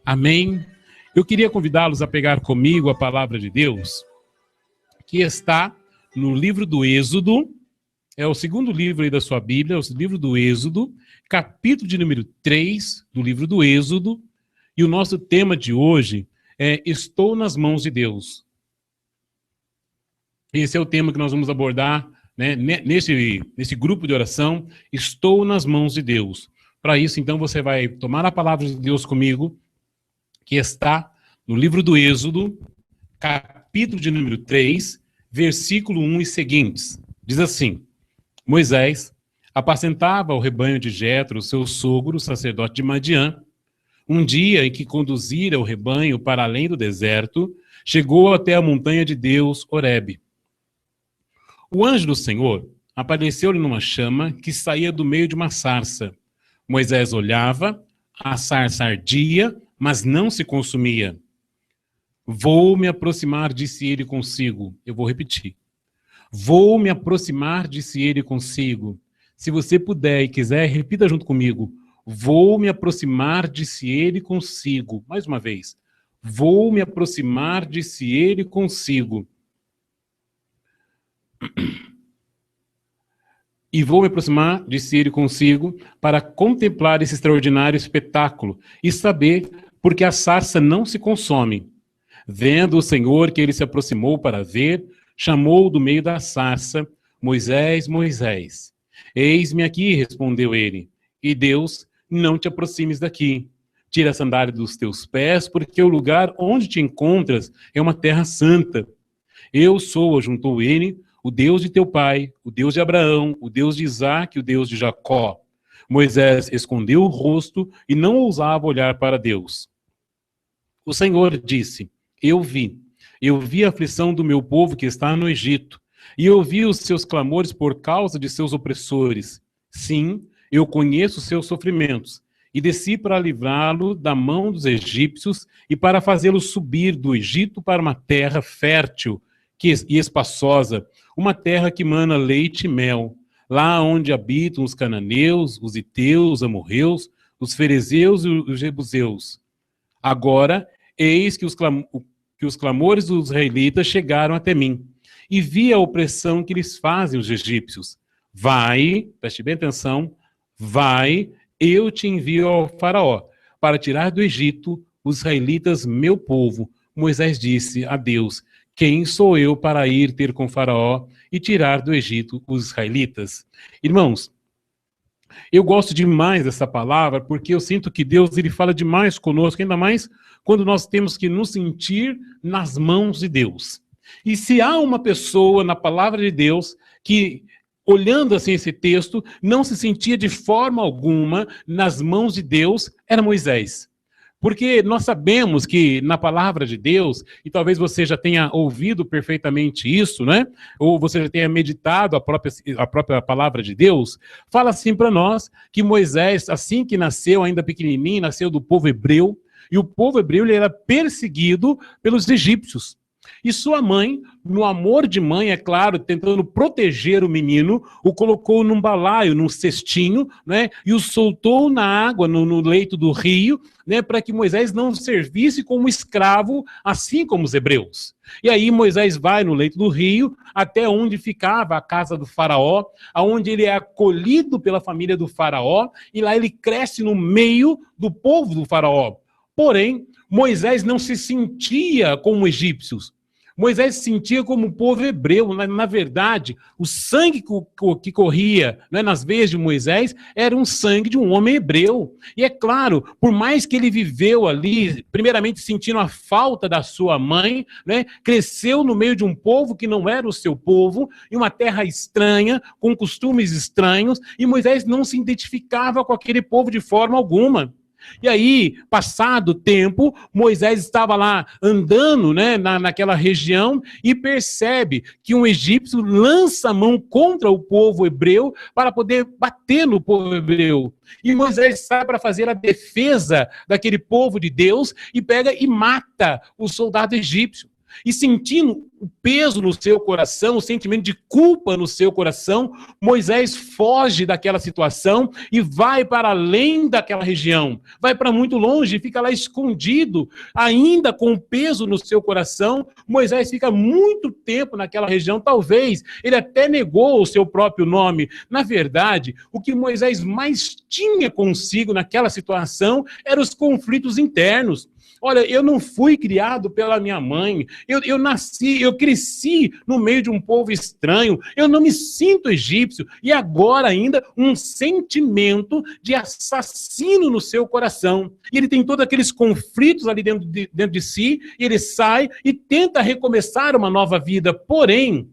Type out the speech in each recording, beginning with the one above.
Amém? Eu queria convidá-los a pegar comigo a palavra de Deus, que está no livro do Êxodo, é o segundo livro aí da sua Bíblia, é o livro do Êxodo, capítulo de número 3 do livro do Êxodo, e o nosso tema de hoje é Estou nas mãos de Deus. Esse é o tema que nós vamos abordar, né, nesse grupo de oração, Estou nas mãos de Deus. Para isso, então, você vai tomar a palavra de Deus comigo, que está no livro do Êxodo, capítulo de número 3, versículo 1 e seguintes. Diz assim: Moisés apacentava o rebanho de Jetro, seu sogro, sacerdote de Madiã. Um dia em que conduzira o rebanho para além do deserto, chegou até a montanha de Deus, Horebe. O anjo do Senhor apareceu-lhe numa chama que saía do meio de uma sarça. Moisés olhava, a sarça ardia, mas não se consumia. Vou me aproximar, disse ele consigo. Eu vou repetir. Vou me aproximar, disse ele consigo. Se você puder e quiser, repita junto comigo. Vou me aproximar, disse ele consigo. Mais uma vez. Vou me aproximar, disse ele consigo. E vou me aproximar, disse ele consigo, para contemplar esse extraordinário espetáculo e saber porque a sarça não se consome. Vendo o Senhor que ele se aproximou para ver, chamou do meio da sarça: Moisés, Moisés. Eis-me aqui, respondeu ele. E Deus: não te aproximes daqui. Tira a sandália dos teus pés, porque o lugar onde te encontras é uma terra santa. Eu sou, juntou ele, o Deus de teu pai, o Deus de Abraão, o Deus de Isaque, o Deus de Jacó. Moisés escondeu o rosto e não ousava olhar para Deus. O Senhor disse: eu vi a aflição do meu povo que está no Egito, e eu vi os seus clamores por causa de seus opressores. Sim, eu conheço os seus sofrimentos, e desci para livrá-lo da mão dos egípcios e para fazê-lo subir do Egito para uma terra fértil e espaçosa, uma terra que mana leite e mel, lá onde habitam os cananeus, os heteus, os amorreus, os ferezeus e os jebuseus. Agora, eis que os clamores dos israelitas chegaram até mim, e vi a opressão que lhes fazem os egípcios. Vai, preste bem atenção, vai, eu te envio ao faraó, para tirar do Egito os israelitas, meu povo. Moisés disse a Deus: quem sou eu para ir ter com faraó e tirar do Egito os israelitas? Irmãos, eu gosto demais dessa palavra, porque eu sinto que Deus ele fala demais conosco, ainda mais quando nós temos que nos sentir nas mãos de Deus. E se há uma pessoa na palavra de Deus que, olhando assim esse texto, não se sentia de forma alguma nas mãos de Deus, era Moisés. Porque nós sabemos que na palavra de Deus, e talvez você já tenha ouvido perfeitamente isso, né? Ou você já tenha meditado a própria palavra de Deus, fala assim para nós que Moisés, assim que nasceu, ainda pequenininho, nasceu do povo hebreu, e o povo hebreu ele era perseguido pelos egípcios. E sua mãe, no amor de mãe, é claro, tentando proteger o menino, o colocou num balaio, num cestinho, né, e o soltou na água, no leito do rio, né, para que Moisés não servisse como escravo, assim como os hebreus. E aí Moisés vai no leito do rio, até onde ficava a casa do faraó, aonde ele é acolhido pela família do faraó, e lá ele cresce no meio do povo do faraó. Porém, Moisés não se sentia como egípcios. Moisés se sentia como o povo hebreu. Na verdade, o sangue que corria, né, nas veias de Moisés era um sangue de um homem hebreu. E é claro, por mais que ele viveu ali, primeiramente sentindo a falta da sua mãe, né, cresceu no meio de um povo que não era o seu povo, em uma terra estranha, com costumes estranhos, e Moisés não se identificava com aquele povo de forma alguma. E aí, passado o tempo, Moisés estava lá andando, né, naquela região e percebe que um egípcio lança a mão contra o povo hebreu para poder bater no povo hebreu. E Moisés sai para fazer a defesa daquele povo de Deus e pega e mata o soldado egípcio. E sentindo peso no seu coração, o sentimento de culpa no seu coração, Moisés foge daquela situação e vai para além daquela região, vai para muito longe, fica lá escondido, ainda com peso no seu coração. Moisés fica muito tempo naquela região, talvez ele até negou o seu próprio nome. Na verdade, o que Moisés mais tinha consigo naquela situação eram os conflitos internos. Olha, eu não fui criado pela minha mãe, eu cresci no meio de um povo estranho, eu não me sinto egípcio, e agora ainda um sentimento de assassino no seu coração. E ele tem todos aqueles conflitos ali dentro de si, e ele sai e tenta recomeçar uma nova vida, porém,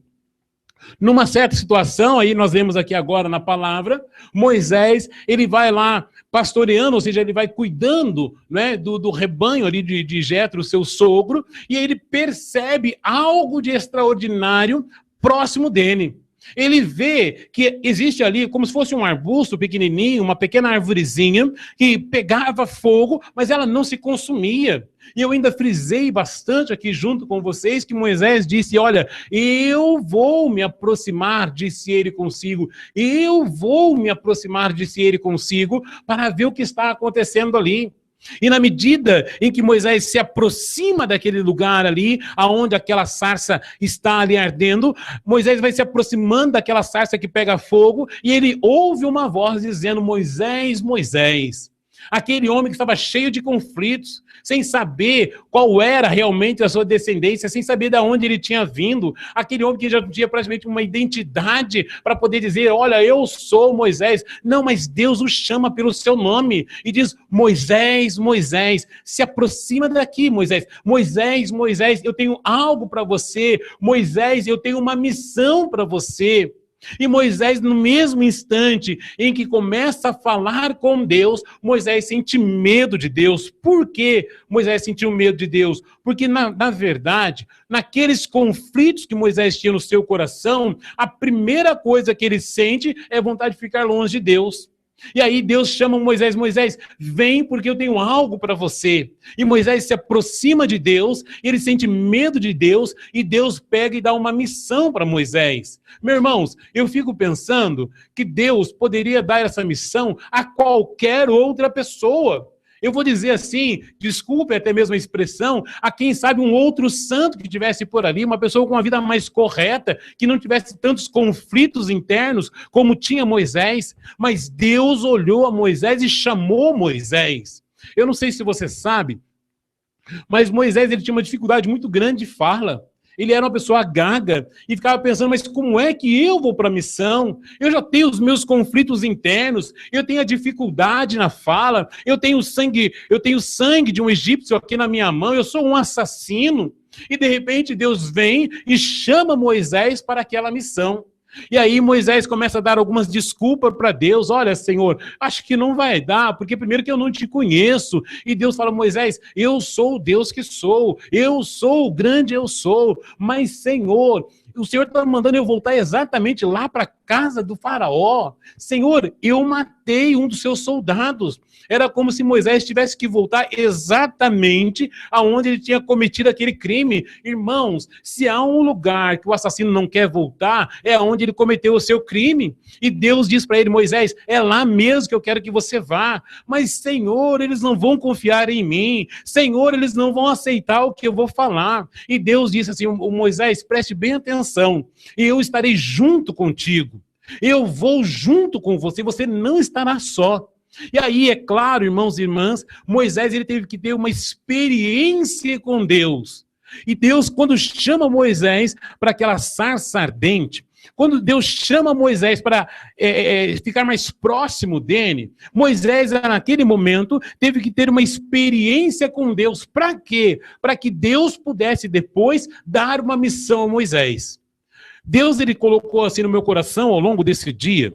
numa certa situação, aí nós vemos aqui agora na palavra, Moisés, ele vai lá pastoreando, ou seja, ele vai cuidando, né, do rebanho ali de Jetro, seu sogro, e ele percebe algo de extraordinário próximo dele. Ele vê que existe ali como se fosse um arbusto pequenininho, uma pequena arvorezinha que pegava fogo, mas ela não se consumia. E eu ainda frisei bastante aqui junto com vocês que Moisés disse, olha, eu vou me aproximar, disse ele consigo, eu vou me aproximar, disse ele consigo, para ver o que está acontecendo ali. E na medida em que Moisés se aproxima daquele lugar ali, aonde aquela sarça está ali ardendo, Moisés vai se aproximando daquela sarça que pega fogo, e ele ouve uma voz dizendo, Moisés, Moisés. Aquele homem que estava cheio de conflitos, sem saber qual era realmente a sua descendência, sem saber de onde ele tinha vindo, aquele homem que já tinha praticamente uma identidade para poder dizer, olha, eu sou Moisés. Não, mas Deus o chama pelo seu nome e diz, Moisés, Moisés, se aproxima daqui, Moisés. Moisés, Moisés, eu tenho algo para você. Moisés, eu tenho uma missão para você. E Moisés, no mesmo instante em que começa a falar com Deus, Moisés sente medo de Deus. Por que Moisés sentiu medo de Deus? Porque, na verdade, naqueles conflitos que Moisés tinha no seu coração, a primeira coisa que ele sente é vontade de ficar longe de Deus. E aí Deus chama Moisés, Moisés, vem porque eu tenho algo para você. E Moisés se aproxima de Deus, ele sente medo de Deus, e Deus pega e dá uma missão para Moisés. Meus irmãos, eu fico pensando que Deus poderia dar essa missão a qualquer outra pessoa. Eu vou dizer assim, desculpe até mesmo a expressão, a quem sabe um outro santo que estivesse por ali, uma pessoa com uma vida mais correta, que não tivesse tantos conflitos internos como tinha Moisés, mas Deus olhou a Moisés e chamou Moisés. Eu não sei se você sabe, mas Moisés ele tinha uma dificuldade muito grande de fala. Ele era uma pessoa gaga e ficava pensando, mas como é que eu vou para a missão? Eu já tenho os meus conflitos internos, eu tenho a dificuldade na fala, eu tenho sangue de um egípcio aqui na minha mão, eu sou um assassino. E de repente Deus vem e chama Moisés para aquela missão. E aí Moisés começa a dar algumas desculpas para Deus. Olha, Senhor, acho que não vai dar, porque primeiro que eu não te conheço. E Deus fala, Moisés, eu sou o Deus que sou, eu sou o grande eu sou. Mas, Senhor, o Senhor está mandando eu voltar exatamente lá para a casa do faraó. Senhor, eu matei um dos seus soldados. Era como se Moisés tivesse que voltar exatamente aonde ele tinha cometido aquele crime. Irmãos, se há um lugar que o assassino não quer voltar, é onde ele cometeu o seu crime. E Deus diz para ele, Moisés, é lá mesmo que eu quero que você vá. Mas, Senhor, eles não vão confiar em mim. Senhor, eles não vão aceitar o que eu vou falar. E Deus disse assim, Moisés, preste bem atenção, e eu estarei junto contigo. Eu vou junto com você, você não estará só. E aí, é claro, irmãos e irmãs, Moisés ele teve que ter uma experiência com Deus. E Deus, quando chama Moisés para aquela sarça ardente, quando Deus chama Moisés para ficar mais próximo dele, Moisés, naquele momento, teve que ter uma experiência com Deus. Para quê? Para que Deus pudesse depois dar uma missão a Moisés. Deus ele colocou assim no meu coração, ao longo desse dia,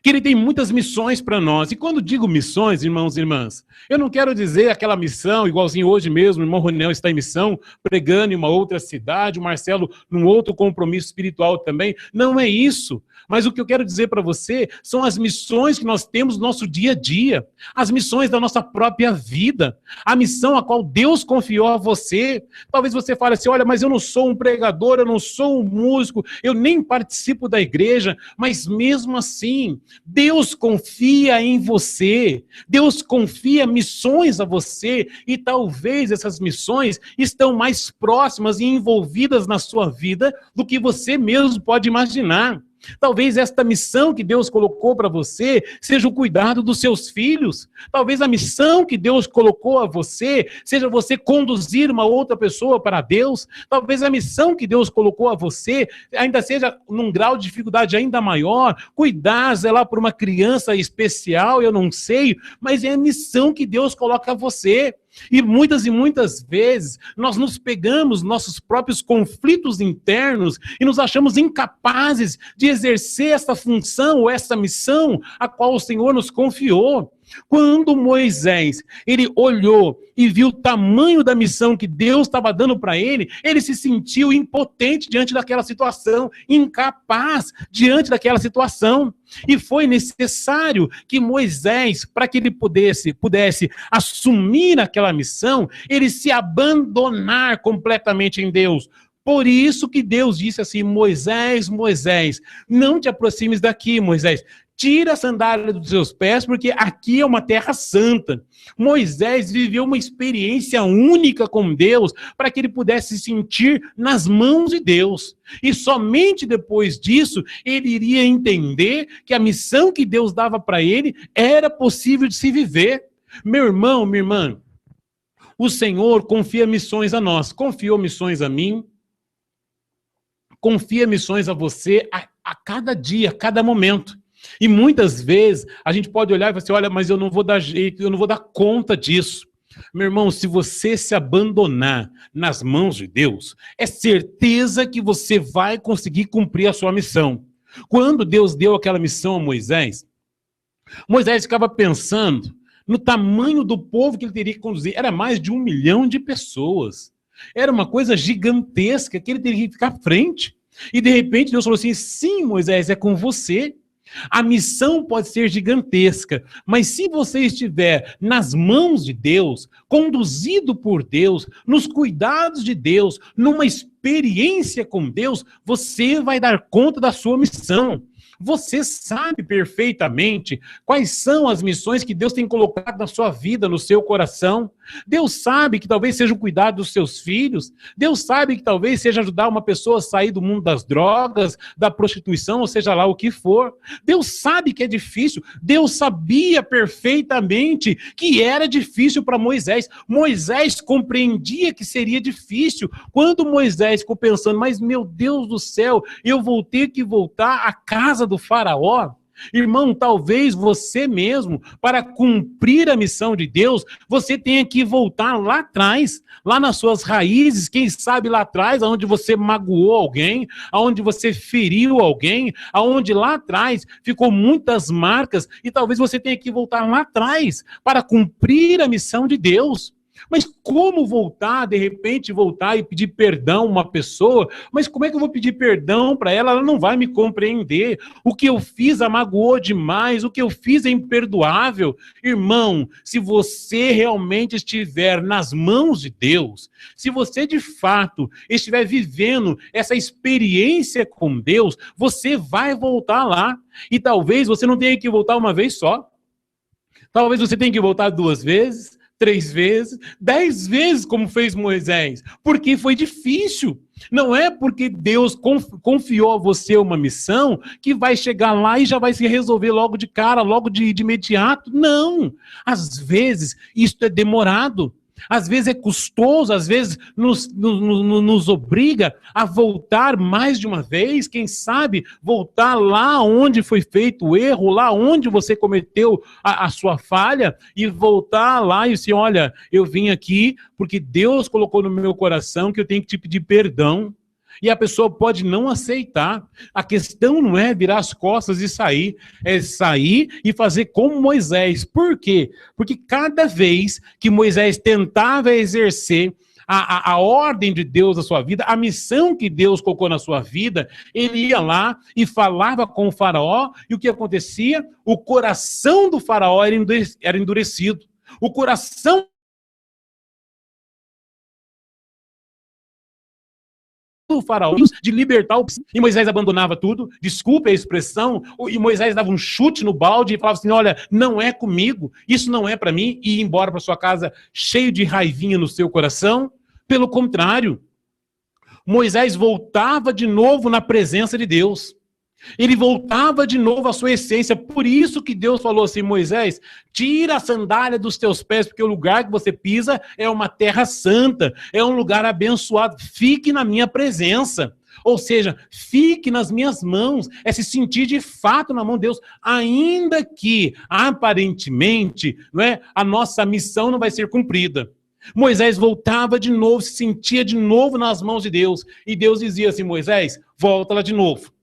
que ele tem muitas missões para nós. E quando digo missões, irmãos e irmãs, eu não quero dizer aquela missão, igualzinho hoje mesmo, o irmão Roniel está em missão, pregando em uma outra cidade, o Marcelo num outro compromisso espiritual também. Não é isso. Mas o que eu quero dizer para você são as missões que nós temos no nosso dia a dia, as missões da nossa própria vida, a missão a qual Deus confiou a você. Talvez você fale assim, olha, mas eu não sou um pregador, eu não sou um músico, eu nem participo da igreja, mas mesmo assim, Deus confia em você, Deus confia missões a você, e talvez essas missões estão mais próximas e envolvidas na sua vida do que você mesmo pode imaginar. Talvez esta missão que Deus colocou para você seja o cuidado dos seus filhos. Talvez a missão que Deus colocou a você seja você conduzir uma outra pessoa para Deus. Talvez a missão que Deus colocou a você ainda seja num grau de dificuldade ainda maior, cuidar, zelar por uma criança especial, eu não sei, mas é a missão que Deus coloca a você. E muitas vezes nós nos pegamos nossos próprios conflitos internos e nos achamos incapazes de exercer essa função ou essa missão a qual o Senhor nos confiou. Quando Moisés, ele olhou e viu o tamanho da missão que Deus estava dando para ele, ele se sentiu impotente diante daquela situação, incapaz diante daquela situação. E foi necessário que Moisés, para que ele pudesse assumir aquela missão, ele se abandonar completamente em Deus. Por isso que Deus disse assim, Moisés, Moisés, não te aproximes daqui, Moisés. Tira a sandália dos seus pés, porque aqui é uma terra santa. Moisés viveu uma experiência única com Deus, para que ele pudesse se sentir nas mãos de Deus. E somente depois disso, ele iria entender que a missão que Deus dava para ele era possível de se viver. Meu irmão, minha irmã, o Senhor confia missões a nós. Confiou missões a mim, confia missões a você a cada dia, a cada momento. E muitas vezes a gente pode olhar e falar assim, olha, mas eu não vou dar jeito, eu não vou dar conta disso. Meu irmão, se você se abandonar nas mãos de Deus, é certeza que você vai conseguir cumprir a sua missão. Quando Deus deu aquela missão a Moisés, Moisés ficava pensando no tamanho do povo que ele teria que conduzir. Era mais de 1 milhão de pessoas. Era uma coisa gigantesca que ele teria que ficar à frente. E de repente Deus falou assim, sim, Moisés, é com você. A missão pode ser gigantesca, mas se você estiver nas mãos de Deus, conduzido por Deus, nos cuidados de Deus, numa experiência com Deus, você vai dar conta da sua missão. Você sabe perfeitamente quais são as missões que Deus tem colocado na sua vida, no seu coração. Deus sabe que talvez seja o cuidado dos seus filhos. Deus sabe que talvez seja ajudar uma pessoa a sair do mundo das drogas, da prostituição, ou seja lá o que for. Deus sabe que é difícil. Deus sabia perfeitamente que era difícil para Moisés. Moisés compreendia que seria difícil. Quando Moisés ficou pensando, mas meu Deus do céu, eu vou ter que voltar à casa do faraó. Irmão, talvez você mesmo, para cumprir a missão de Deus, você tenha que voltar lá atrás, lá nas suas raízes, quem sabe lá atrás, onde você magoou alguém, onde você feriu alguém, onde lá atrás ficou muitas marcas, e talvez você tenha que voltar lá atrás para cumprir a missão de Deus. Mas como voltar, de repente voltar e pedir perdão a uma pessoa? Mas como é que eu vou pedir perdão para ela? Ela não vai me compreender. O que eu fiz a magoou demais, o que eu fiz é imperdoável. Irmão, se você realmente estiver nas mãos de Deus, se você de fato estiver vivendo essa experiência com Deus, você vai voltar lá. E talvez você não tenha que voltar uma vez só. Talvez você tenha que voltar 2 vezes, 3 vezes, 10 vezes, como fez Moisés, porque foi difícil. Não é porque Deus confiou a você uma missão que vai chegar lá e já vai se resolver logo de cara, logo de imediato. Não. Às vezes, isso é demorado. Às vezes é custoso, às vezes nos obriga a voltar mais de uma vez, quem sabe voltar lá onde foi feito o erro, lá onde você cometeu a sua falha, e voltar lá e dizer, olha, eu vim aqui porque Deus colocou no meu coração que eu tenho que te pedir perdão. E a pessoa pode não aceitar. A questão não é virar as costas e sair, é sair e fazer como Moisés. Por quê? Porque cada vez que Moisés tentava exercer a ordem de Deus na sua vida, a missão que Deus colocou na sua vida, ele ia lá e falava com o faraó, e o que acontecia? O coração do faraó era endurecido. O coração do faraó de libertar o... E Moisés abandonava tudo, desculpe a expressão, e Moisés dava um chute no balde e falava assim, olha, não é comigo, isso não é para mim, e ia embora para sua casa cheio de raivinha no seu coração. Pelo contrário, Moisés voltava de novo na presença de Deus. Ele voltava de novo à sua essência. Por isso que Deus falou assim, Moisés, tira a sandália dos teus pés, porque o lugar que você pisa é uma terra santa, é um lugar abençoado. Fique na minha presença. Ou seja, fique nas minhas mãos. É se sentir de fato na mão de Deus. Ainda que, aparentemente, não é, a nossa missão não vai ser cumprida. Moisés voltava de novo, se sentia de novo nas mãos de Deus. E Deus dizia assim, Moisés, volta lá de novo.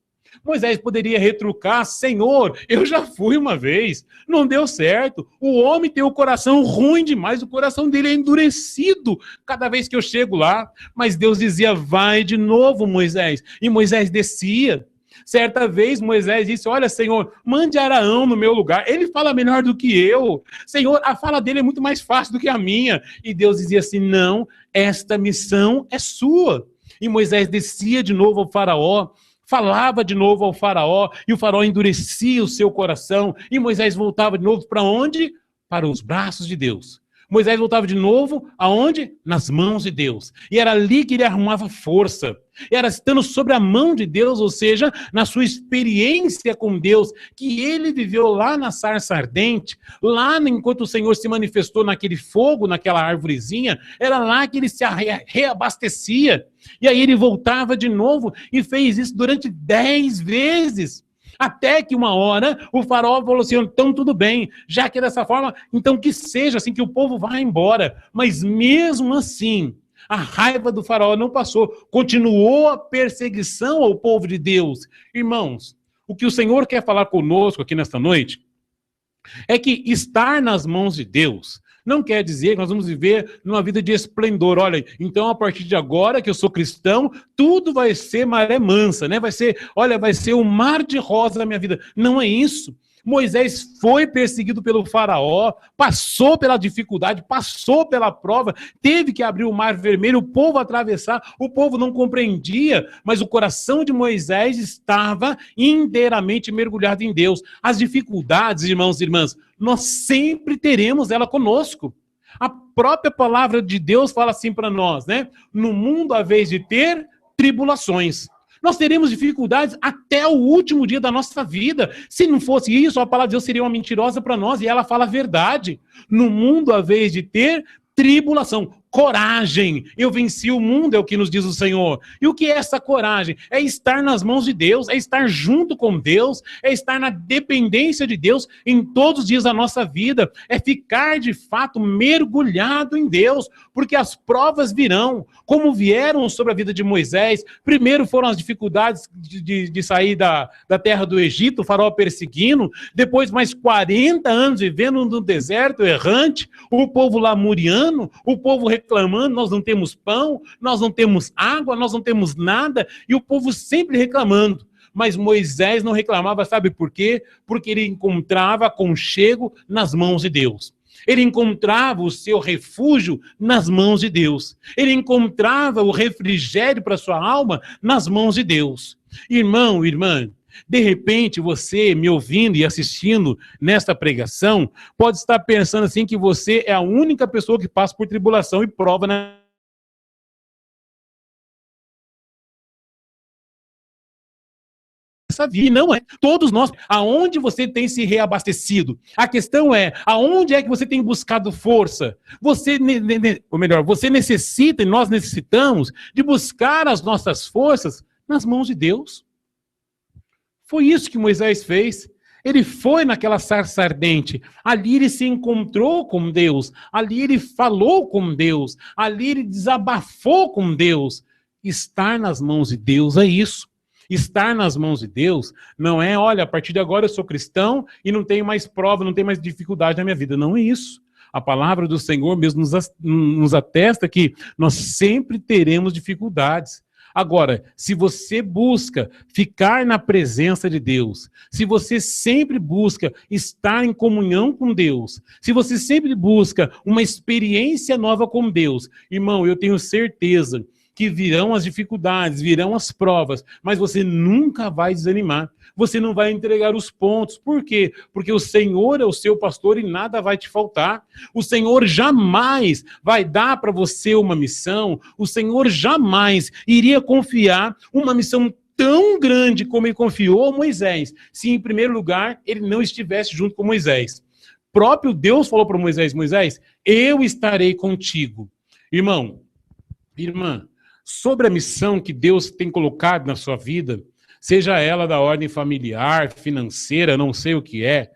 Moisés poderia retrucar, Senhor, eu já fui uma vez, não deu certo. O homem tem o coração ruim demais, o coração dele é endurecido cada vez que eu chego lá. Mas Deus dizia, vai de novo, Moisés. E Moisés descia. Certa vez Moisés disse, olha, Senhor, mande Araão no meu lugar. Ele fala melhor do que eu. Senhor, a fala dele é muito mais fácil do que a minha. E Deus dizia assim, não, esta missão é sua. E Moisés descia de novo ao faraó, falava de novo ao faraó, e o faraó endurecia o seu coração, e Moisés voltava de novo para onde? Para os braços de Deus. Moisés voltava de novo, aonde? Nas mãos de Deus. E era ali que ele arrumava força. Era estando sobre a mão de Deus, ou seja, na sua experiência com Deus, que ele viveu lá na sarça ardente, lá enquanto o Senhor se manifestou naquele fogo, naquela árvorezinha, era lá que ele se reabastecia. E aí ele voltava de novo e fez isso durante 10 vezes. Até que uma hora o faraó falou assim, então tudo bem, já que é dessa forma, então que seja assim, que o povo vá embora. Mas mesmo assim, a raiva do faraó não passou, continuou a perseguição ao povo de Deus. Irmãos, o que o Senhor quer falar conosco aqui nesta noite é que estar nas mãos de Deus não quer dizer que nós vamos viver numa vida de esplendor. Olha, então a partir de agora que eu sou cristão, tudo vai ser maré mansa, né? Vai ser um mar de rosa na minha vida. Não é isso. Moisés foi perseguido pelo faraó, passou pela dificuldade, passou pela prova, teve que abrir o mar vermelho, o povo atravessar, o povo não compreendia, mas o coração de Moisés estava inteiramente mergulhado em Deus. As dificuldades, irmãos e irmãs, nós sempre teremos ela conosco. A própria palavra de Deus fala assim para nós, né? No mundo, à vez de ter tribulações, nós teremos dificuldades até o último dia da nossa vida. Se não fosse isso, a palavra de Deus seria uma mentirosa para nós, e ela fala a verdade. No mundo, à vez de ter tribulação, coragem, eu venci o mundo, é o que nos diz o Senhor. E o que é essa coragem? É estar nas mãos de Deus, é estar junto com Deus, é estar na dependência de Deus em todos os dias da nossa vida, é ficar de fato mergulhado em Deus, porque as provas virão, como vieram sobre a vida de Moisés. Primeiro foram as dificuldades de sair da terra do Egito, o faraó perseguindo, depois mais 40 anos vivendo no deserto errante, o povo lamuriano, o povo reclamando, nós não temos pão, nós não temos água, nós não temos nada, e o povo sempre reclamando. Mas Moisés não reclamava, sabe por quê? Porque ele encontrava aconchego nas mãos de Deus. Ele encontrava o seu refúgio nas mãos de Deus. Ele encontrava o refrigério para sua alma nas mãos de Deus. Irmão, irmã, de repente você me ouvindo e assistindo nesta pregação pode estar pensando assim que você é a única pessoa que passa por tribulação e prova nessa vida. E não é. Todos nós, aonde você tem se reabastecido? A questão é, aonde é que você tem buscado força? Ou melhor, você necessita e nós necessitamos de buscar as nossas forças nas mãos de Deus. Foi isso que Moisés fez. Ele foi naquela sarça ardente. Ali ele se encontrou com Deus. Ali ele falou com Deus. Ali ele desabafou com Deus. Estar nas mãos de Deus é isso. Estar nas mãos de Deus não é, olha, a partir de agora eu sou cristão e não tenho mais prova, não tenho mais dificuldade na minha vida. Não é isso. A palavra do Senhor mesmo nos atesta que nós sempre teremos dificuldades. Agora, se você busca ficar na presença de Deus, se você sempre busca estar em comunhão com Deus, se você sempre busca uma experiência nova com Deus, irmão, eu tenho certeza que virão as dificuldades, virão as provas, mas você nunca vai desanimar. Você não vai entregar os pontos. Por quê? Porque o Senhor é o seu pastor e nada vai te faltar. O Senhor jamais vai dar para você uma missão. O Senhor jamais iria confiar uma missão tão grande como ele confiou a Moisés, se em primeiro lugar ele não estivesse junto com Moisés. Próprio Deus falou para Moisés, Moisés, eu estarei contigo. Irmão, irmã, sobre a missão que Deus tem colocado na sua vida, seja ela da ordem familiar, financeira, não sei o que é,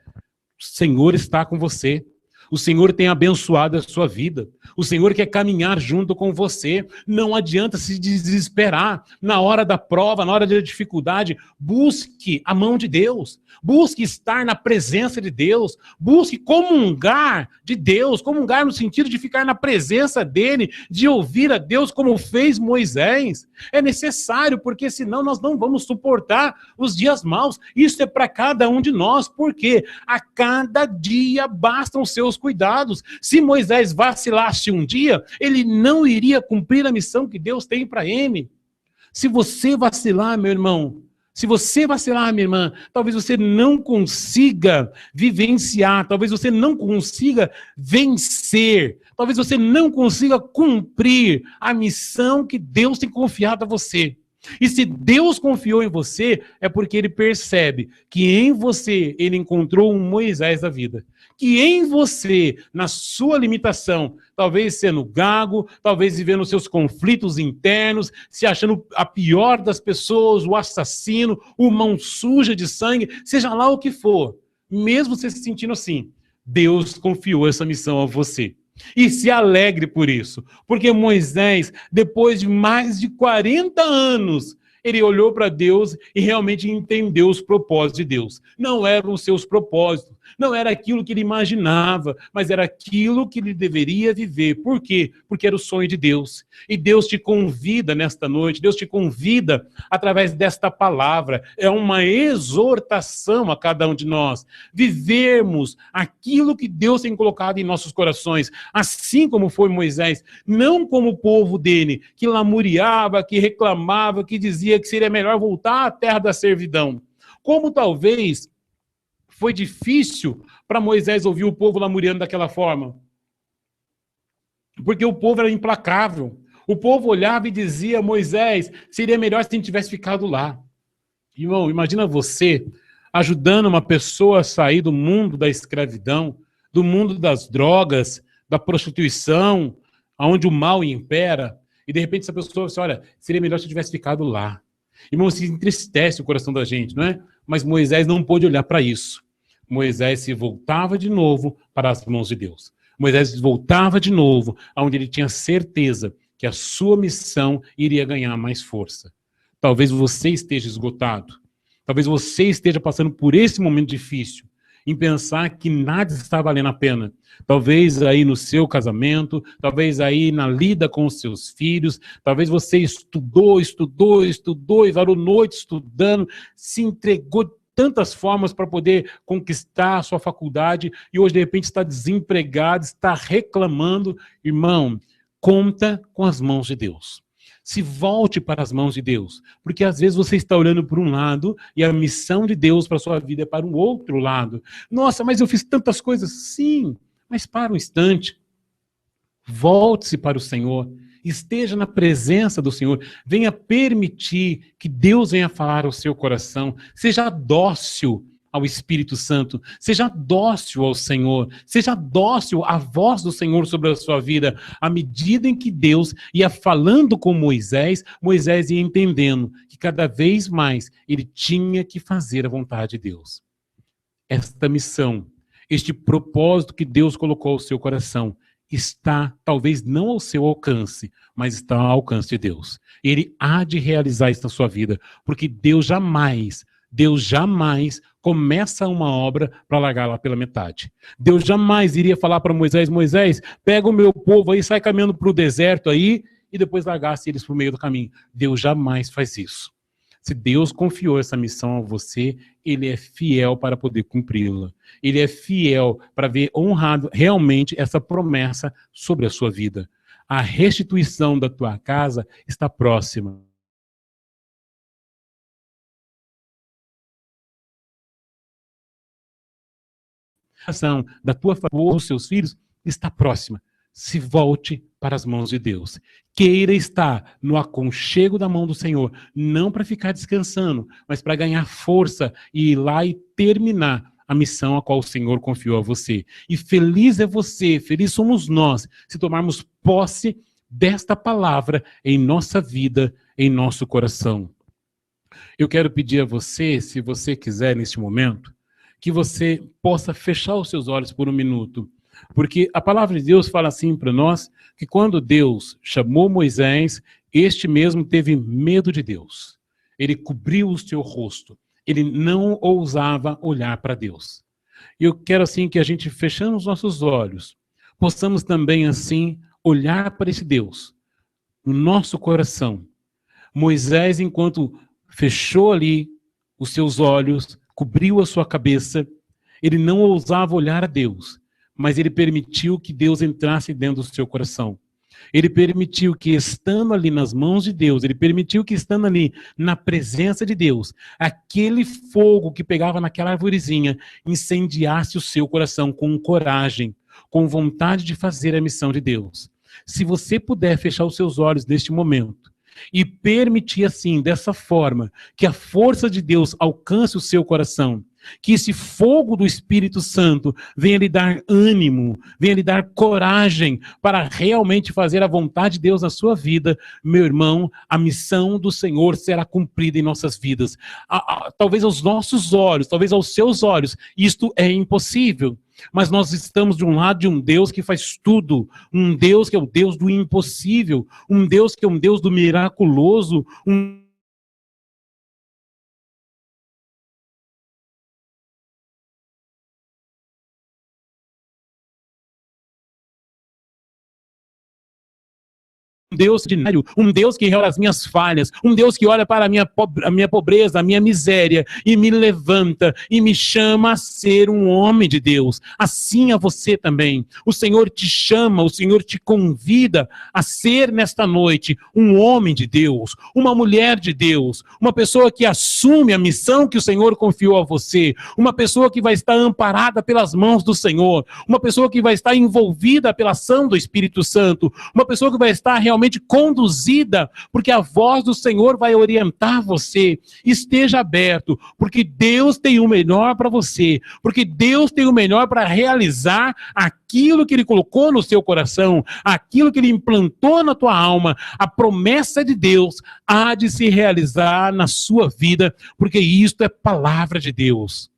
o Senhor está com você. O Senhor tem abençoado a sua vida. O Senhor quer caminhar junto com você. Não adianta se desesperar. Na hora da prova, na hora da dificuldade, busque a mão de Deus. Busque estar na presença de Deus. Busque comungar de Deus. Comungar no sentido de ficar na presença dele, de ouvir a Deus como fez Moisés. É necessário, porque senão nós não vamos suportar os dias maus. Isso é para cada um de nós. Porque a cada dia bastam os seus cuidados. Se Moisés vacilasse um dia, ele não iria cumprir a missão que Deus tem para ele. Se você vacilar, meu irmão, se você vacilar, minha irmã, talvez você não consiga vivenciar, talvez você não consiga vencer, talvez você não consiga cumprir a missão que Deus tem confiado a você. E se Deus confiou em você, é porque ele percebe que em você ele encontrou um Moisés da vida. Que em você, na sua limitação, talvez sendo gago, talvez vivendo os seus conflitos internos, se achando a pior das pessoas, o assassino, o mão suja de sangue, seja lá o que for, mesmo você se sentindo assim, Deus confiou essa missão a você. E se alegre por isso, porque Moisés, depois de mais de 40 anos, ele olhou para Deus e realmente entendeu os propósitos de Deus. Não eram os seus propósitos, não era aquilo que ele imaginava, mas era aquilo que ele deveria viver. Por quê? Porque era o sonho de Deus. E Deus te convida nesta noite, Deus te convida através desta palavra. É uma exortação a cada um de nós. Vivermos aquilo que Deus tem colocado em nossos corações, assim como foi Moisés, não como o povo dele, que lamuriava, que reclamava, que dizia que seria melhor voltar à terra da servidão. Como talvez foi difícil para Moisés ouvir o povo lamuriando daquela forma. Porque o povo era implacável. O povo olhava e dizia, Moisés, seria melhor se a gente tivesse ficado lá. Irmão, imagina você ajudando uma pessoa a sair do mundo da escravidão, do mundo das drogas, da prostituição, onde o mal impera, e de repente essa pessoa diz, olha, seria melhor se eu tivesse ficado lá. Irmão, se entristece o coração da gente, não é? Mas Moisés não pôde olhar para isso. Moisés se voltava de novo para as mãos de Deus. Moisés voltava de novo aonde ele tinha certeza que a sua missão iria ganhar mais força. Talvez você esteja esgotado. Talvez você esteja passando por esse momento difícil, em pensar que nada está valendo a pena. Talvez aí no seu casamento, talvez aí na lida com os seus filhos, talvez você estudou, e varou noite estudando, se entregou de tantas formas para poder conquistar a sua faculdade e hoje de repente está desempregado, está reclamando. Irmão, conta com as mãos de Deus. Se volte para as mãos de Deus, porque às vezes você está olhando para um lado e a missão de Deus para a sua vida é para um outro lado. Nossa, mas eu fiz tantas coisas. Sim, mas para um instante. Volte-se para o Senhor. Esteja na presença do Senhor. Venha permitir que Deus venha falar ao seu coração. Seja dócil ao Espírito Santo. Seja dócil ao Senhor. Seja dócil à voz do Senhor sobre a sua vida. À medida em que Deus ia falando com Moisés, Moisés ia entendendo que cada vez mais ele tinha que fazer a vontade de Deus. Esta missão, este propósito que Deus colocou ao seu coração, está talvez não ao seu alcance, mas está ao alcance de Deus. Ele há de realizar isso na sua vida, porque Deus jamais começa uma obra para largar lá pela metade. Deus jamais iria falar para Moisés: Moisés, pega o meu povo aí, sai caminhando para o deserto aí, e depois largasse eles para o meio do caminho. Deus jamais faz isso. Se Deus confiou essa missão a você, Ele é fiel para poder cumpri-la. Ele é fiel para ver honrado realmente essa promessa sobre a sua vida. A restituição da tua casa está próxima. A ação da tua família, dos seus filhos, está próxima. Se volte para as mãos de Deus. Queira estar no aconchego da mão do Senhor, não para ficar descansando, mas para ganhar força e ir lá e terminar a missão a qual o Senhor confiou a você. E feliz é você, feliz somos nós, se tomarmos posse desta palavra em nossa vida, em nosso coração. Eu quero pedir a você, se você quiser neste momento, que você possa fechar os seus olhos por um minuto. Porque a palavra de Deus fala assim para nós, que quando Deus chamou Moisés, este mesmo teve medo de Deus. Ele cobriu o seu rosto. Ele não ousava olhar para Deus. E eu quero assim que a gente, fechando os nossos olhos, possamos também assim olhar para esse Deus, no nosso coração. Moisés, enquanto fechou ali os seus olhos, cobriu a sua cabeça, ele não ousava olhar a Deus, mas ele permitiu que Deus entrasse dentro do seu coração. Ele permitiu que, estando ali nas mãos de Deus, ele permitiu que, estando ali na presença de Deus, aquele fogo que pegava naquela arvorezinha incendiasse o seu coração com coragem, com vontade de fazer a missão de Deus. Se você puder fechar os seus olhos neste momento e permitir assim, dessa forma, que a força de Deus alcance o seu coração, que esse fogo do Espírito Santo venha lhe dar ânimo, venha lhe dar coragem para realmente fazer a vontade de Deus na sua vida, meu irmão, a missão do Senhor será cumprida em nossas vidas. Talvez aos nossos olhos, talvez aos seus olhos, isto é impossível. Mas nós estamos de um lado de um Deus que faz tudo, um Deus que é o Deus do impossível, um Deus que é um Deus do miraculoso, um Deus ordinário, um Deus que olha as minhas falhas, um Deus que olha para a minha pobreza, a minha miséria, e me levanta e me chama a ser um homem de Deus. Assim a você também. O Senhor te chama, o Senhor te convida a ser nesta noite um homem de Deus, uma mulher de Deus, uma pessoa que assume a missão que o Senhor confiou a você, uma pessoa que vai estar amparada pelas mãos do Senhor, uma pessoa que vai estar envolvida pela ação do Espírito Santo, uma pessoa que vai estar realmente conduzida, porque a voz do Senhor vai orientar você. Esteja aberto, porque Deus tem o melhor para você, porque Deus tem o melhor para realizar aquilo que Ele colocou no seu coração, aquilo que Ele implantou na tua alma. A promessa de Deus há de se realizar na sua vida, porque isto é palavra de Deus.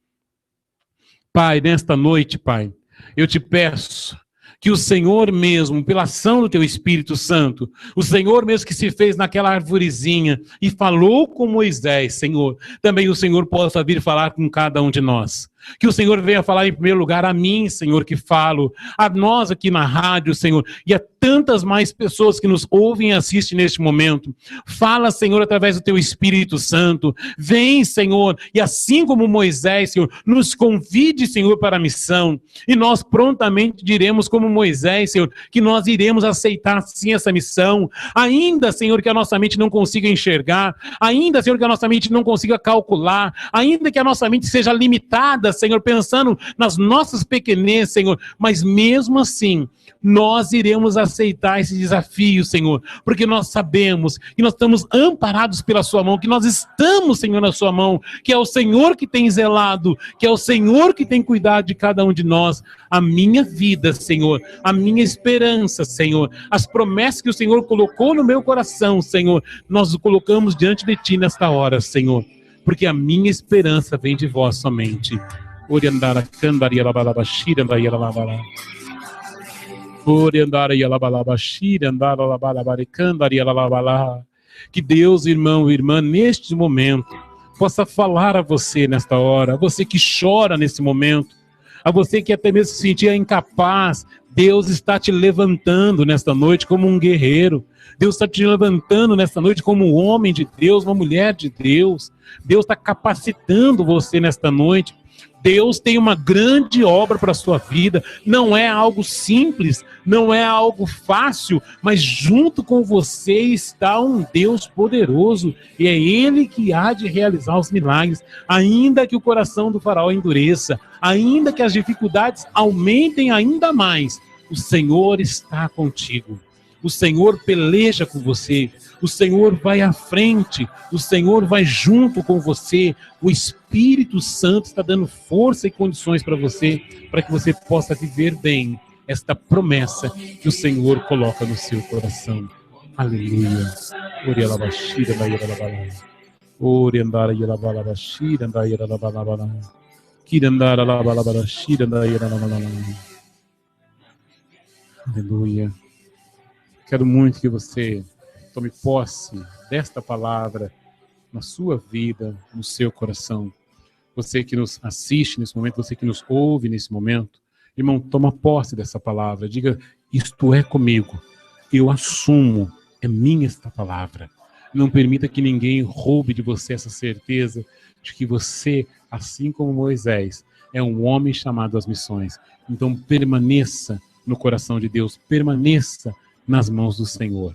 Pai, nesta noite, Pai, eu te peço que o Senhor mesmo, pela ação do teu Espírito Santo, o Senhor mesmo que se fez naquela arvorezinha e falou com Moisés, Senhor, também o Senhor possa vir falar com cada um de nós. Que o Senhor venha falar em primeiro lugar a mim, Senhor, que falo, a nós aqui na rádio, Senhor, e a tantas mais pessoas que nos ouvem e assistem neste momento. Fala, Senhor, através do teu Espírito Santo. Vem, Senhor, e assim como Moisés, Senhor, nos convide, Senhor, para a missão. E nós prontamente diremos como Moisés, Senhor, que nós iremos aceitar sim essa missão. Ainda, Senhor, que a nossa mente não consiga enxergar, ainda, Senhor, que a nossa mente não consiga calcular, ainda que a nossa mente seja limitada, Senhor, pensando nas nossas pequenezas, Senhor, mas mesmo assim, nós iremos aceitar esse desafio, Senhor, porque nós sabemos que nós estamos amparados pela sua mão, que nós estamos, Senhor, na sua mão, que é o Senhor que tem zelado, que é o Senhor que tem cuidado de cada um de nós. A minha vida, Senhor, a minha esperança, Senhor, as promessas que o Senhor colocou no meu coração, Senhor, nós o colocamos diante de Ti nesta hora, Senhor, porque a minha esperança vem de Vós somente. Que Deus, irmão e irmã, neste momento, possa falar a você nesta hora, a você que chora nesse momento, a você que até mesmo se sentia incapaz. Deus está te levantando nesta noite como um guerreiro. Deus está te levantando nesta noite como um homem de Deus, uma mulher de Deus. Deus está capacitando você nesta noite. Deus tem uma grande obra para a sua vida. Não é algo simples, não é algo fácil, mas junto com você está um Deus poderoso, e é Ele que há de realizar os milagres, ainda que o coração do faraó endureça, ainda que as dificuldades aumentem ainda mais. O Senhor está contigo. O Senhor peleja com você, o Senhor vai à frente, o Senhor vai junto com você, o Espírito Santo está dando força e condições para você, para que você possa viver bem esta promessa que o Senhor coloca no seu coração. Aleluia. Aleluia. Quero muito que você tome posse desta palavra na sua vida, no seu coração. Você que nos assiste nesse momento, você que nos ouve nesse momento, irmão, toma posse dessa palavra. Diga, isto é comigo. Eu assumo, é minha esta palavra. Não permita que ninguém roube de você essa certeza de que você, assim como Moisés, é um homem chamado às missões. Então permaneça no coração de Deus, permaneça nas mãos do Senhor.